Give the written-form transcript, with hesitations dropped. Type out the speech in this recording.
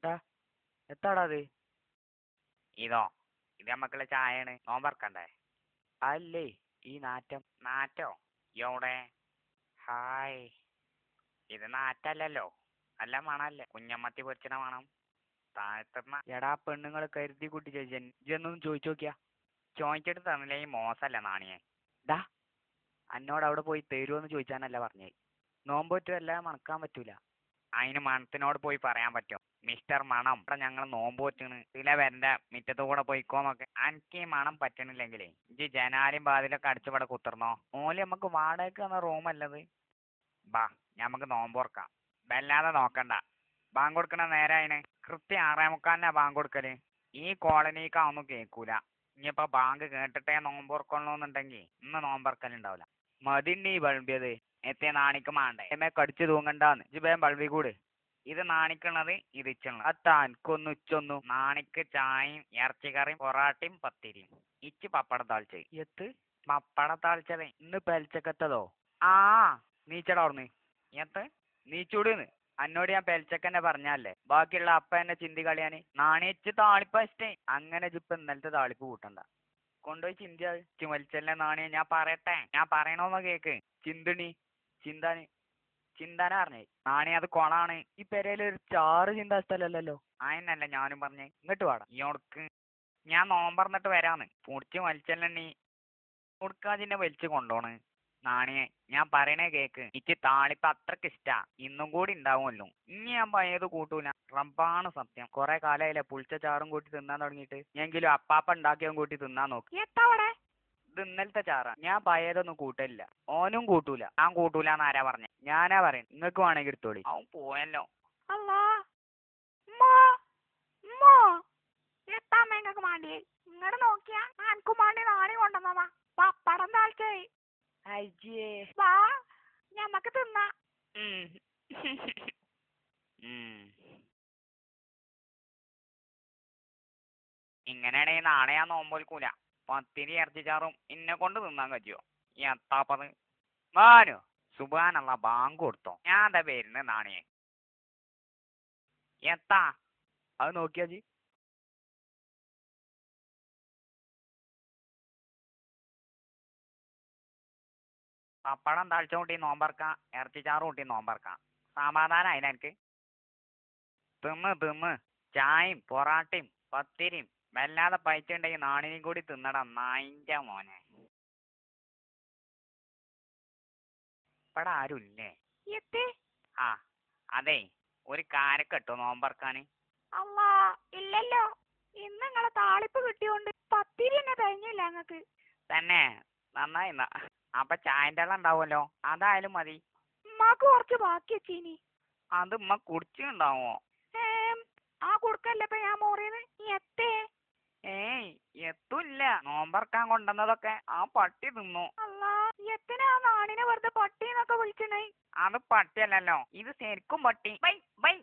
ടാ എത്താടാ അത്? ഇതോ? ഇത് നമ്മക്കുള്ള ചായയാണ്. നോമ്പറക്കണ്ടേ? അല്ലേ ഈ നാറ്റം. നാറ്റോ? എവിടെ? ഹായ്. ഇത് നാറ്റല്ലല്ലോ. നല്ല മണല്ലേ? കുഞ്ഞമ്മത്തി പൊരിച്ചണ മണം. താഴ്ത്തുന്ന എടാ പെണ്ണുങ്ങൾ കരുതി കൂട്ടി ചോദിച്ചാൽ ഇതൊന്നും ചോദിച്ചു നോക്കിയാ. ചോദിച്ചിട്ട് തന്നില്ലെങ്കിൽ മോശമല്ല നാണിയെ. ഡാ എന്നോട് അവിടെ പോയി തരുമോന്ന് ചോദിച്ചാനല്ല പറഞ്ഞേ. നോമ്പോറ്റും എല്ലാം മണക്കാൻ പറ്റൂല. അതിന് മണത്തിനോട് പോയി പറയാൻ പറ്റും. മിസ്റ്റർ മണം ഇവിടെ ഞങ്ങൾ നോമ്പ് വെച്ചാണ് ചില വരന്റെ മിറ്റത്ത് കൂടെ പോയിക്കോന്നൊക്കെ. എനിക്ക് ഈ മണം പറ്റണില്ലെങ്കിലേ ഇജ്ജ് ജനാലും വാതിലൊക്കെ അടിച്ചിവിടെ കുത്തിർന്നോ. ഓല് നമുക്ക് വാടകയ്ക്ക് തന്ന റൂമല്ലത്. ബാ ഞമ്മക്ക് നോമ്പ് തുറക്കാം. വല്ലാതെ നോക്കണ്ട. ബാങ്ക് കൊടുക്കണ നേരം അതിന് കൃത്യം 6:45 ബാങ്ക് കൊടുക്കല്. ഈ കോളനിക്കാവൊന്നും കേൾക്കൂല. ഇനിയിപ്പോ ബാങ്ക് കേട്ടിട്ടേ നോമ്പ് തുറക്കണമെന്നുണ്ടെങ്കിൽ ഇന്ന് നോമ്പറക്കലുണ്ടാവില്ല. മതിണ്ണീ വിളമ്പിയത്. എത്തിയ നാണിക്ക് മാണ്ടേ എമ്മെ കടിച്ചു തൂങ്ങണ്ടാന്ന് ഇജ്ജ് വേഗം വിളമ്പി കൂട്. ഇത് നാണിക്കണത് ഇത് ഇച്ചുള്ളത്. അത്താ എനിക്കൊന്നും ഇച്ചൊന്നും. നാണിക്ക് ചായയും ഇറച്ചിക്കറിയും പൊറാട്ടയും പത്തിരിയും. ഇച്ച് പപ്പടം താളിച്ചത്. എത്ത് പപ്പടം താളിച്ചത് ഇന്ന് പെൽച്ചക്കത്തതോ? ആ നീച്ചടാ അവിടുന്ന്. എത്ത് നീച്ചൂടുന്ന്. അന്നോട് ഞാൻ പെൽച്ചക്കന്നെ പറഞ്ഞല്ലേ. ബാക്കിയുള്ള അപ്പ എന്നെ ചിന്തി കളിയാന്. നാണിച്ച് താളിപ്പ ഇഷ്ടേ. അങ്ങനെ ഇജിപ്പ ഇന്നലത്തെ താളിപ്പ് കൂട്ടണ്ട. കൊണ്ടുപോയി ചിന്തിയാ വലിച്ചല്ലേ നാണിയെ. ഞാൻ പറയട്ടെ. ഞാൻ പറയണോന്ന് കേക്ക്. ചിന്തണി ചിന്താന് ചിന്താനാ പറഞ്ഞേ. നാണി അത് കൊളാണ്. ഈ പെരയില് ഒരു ചാറ് ചിന്താ സ്ഥലല്ലല്ലോ. ആയെന്നല്ല ഞാനും പറഞ്ഞേ. ഇങ്ങോട്ട് വാടാ ഇയോടക്ക്. ഞാൻ നോമ്പറന്നിട്ട് വരാന്ന്. പൊടിച്ച് വലിച്ചല്ലേ കൊടുക്കാതിന്നെ വലിച്ചു കൊണ്ടോണ്. നാണിയെ ഞാൻ പറയണേ കേക്ക്. എനിക്ക് താളിപ്പ് അത്രക്ക് ഇഷ്ടാ. ഇന്നും കൂടി ഉണ്ടാവുമല്ലോ. ഇനി ഞാൻ പഴയത് കൂട്ടൂല. റബ്ബാണ് സത്യം. കൊറേ കാലായില്ലേ പുളിച്ച ചാറും കൂട്ടി തിന്നാൻ തുടങ്ങിയിട്ട്. എങ്കിലും അപ്പാപ്പ ഉണ്ടാക്കിയതും കൂട്ടി തിന്നാൻ നോക്കി. എത്തവിടെ? ഇത് ഇന്നലത്തെ ചാറാ. ഞാൻ പഴയതൊന്നും കൂട്ടലില്ല. ഓനും കൂട്ടൂല. ഞാൻ കൂട്ടൂലെന്ന് ആരാ പറഞ്ഞേ? ഞാനാ പറയും. നിങ്ങൾക്ക് വേണമെങ്കിൽ എടുത്തോളി. അവൻ പോയല്ലോ. അല്ലാ എത്താമ്മക്ക് മാണ്ടിയേ. ഇങ്ങടെ നോക്കിയാ അനക്കും മാണ്ടി നാണി കൊണ്ടുവന്നതാ പപ്പടം താഴ്ചേ. അയ്യേ വാ ഞമ്മക്ക് തിന്നാ. ഇങ്ങനെയാണെങ്കിൽ നാളെ ഞാൻ നോമ്പോൽക്കൂല. പത്തിരി ഇറച്ചിച്ചാറും ഇന്നെ കൊണ്ട് തിന്നാൻ കഴിയോ? എത്താപ്പത് മാനു സുബാനുള്ള ബാങ്ക് കൊടുത്തോ. ഞാൻ എന്താ വരുന്നത് നാണിയെ. എത്താ അത് നോക്കിയാ ജി. പപ്പടം താഴ്ച കൂട്ടി നോമ്പറക്കാം. ഇറച്ചിച്ചാറും കൂട്ടി നോമ്പറക്കാം. സമാധാനം അതിനെനിക്ക്. തിന്ന് തിന്ന് ചായയും പൊറാട്ടയും പത്തിരിയും വല്ലാതെ പൈച്ചുണ്ടെങ്കിൽ നാണിനെയും കൂടി തിന്നടാ നായിന്റെ മോനെ. ഇവിടെ ആരും ഇല്ലേ? ആ അതെ ഒരു കാരക്കെട്ടോ നോമ്പറക്കാന്. അല്ലാ ഇല്ലല്ലോ. ഇന്ന് നിങ്ങളെ താളിപ്പ് കിട്ടിയോണ്ട് പത്തിരി തന്നെ കഴിഞ്ഞില്ല ഞങ്ങക്ക്. തന്നെ നന്നായി. അപ്പൊ ചായന്റെ വെള്ളം ഉണ്ടാവുമല്ലോ. അതായാലും മതി. ഉമ്മാക്ക് കുറച്ച് ബാക്കി വെച്ചീനി. അത് ഉമ്മ കുടിച്ചുണ്ടാവോ? ആ കുടുക്കല്ലേ ഇപ്പൊ ഞാൻ മോറിയത്. എത്തേ? ഏയ് എത്തൂല്ല. നോമ്പറക്കാൻ കൊണ്ടുവന്നതൊക്കെ ആ പട്ടി തിന്നു. അല്ലാ എത്തിനാ നാണിനെ വെറുതെ പട്ടി എന്നൊക്കെ വിളിച്ചണേ? അത് പട്ടിയല്ലല്ലോ. ഇത് ശരിക്കും പട്ടി. Bye bye.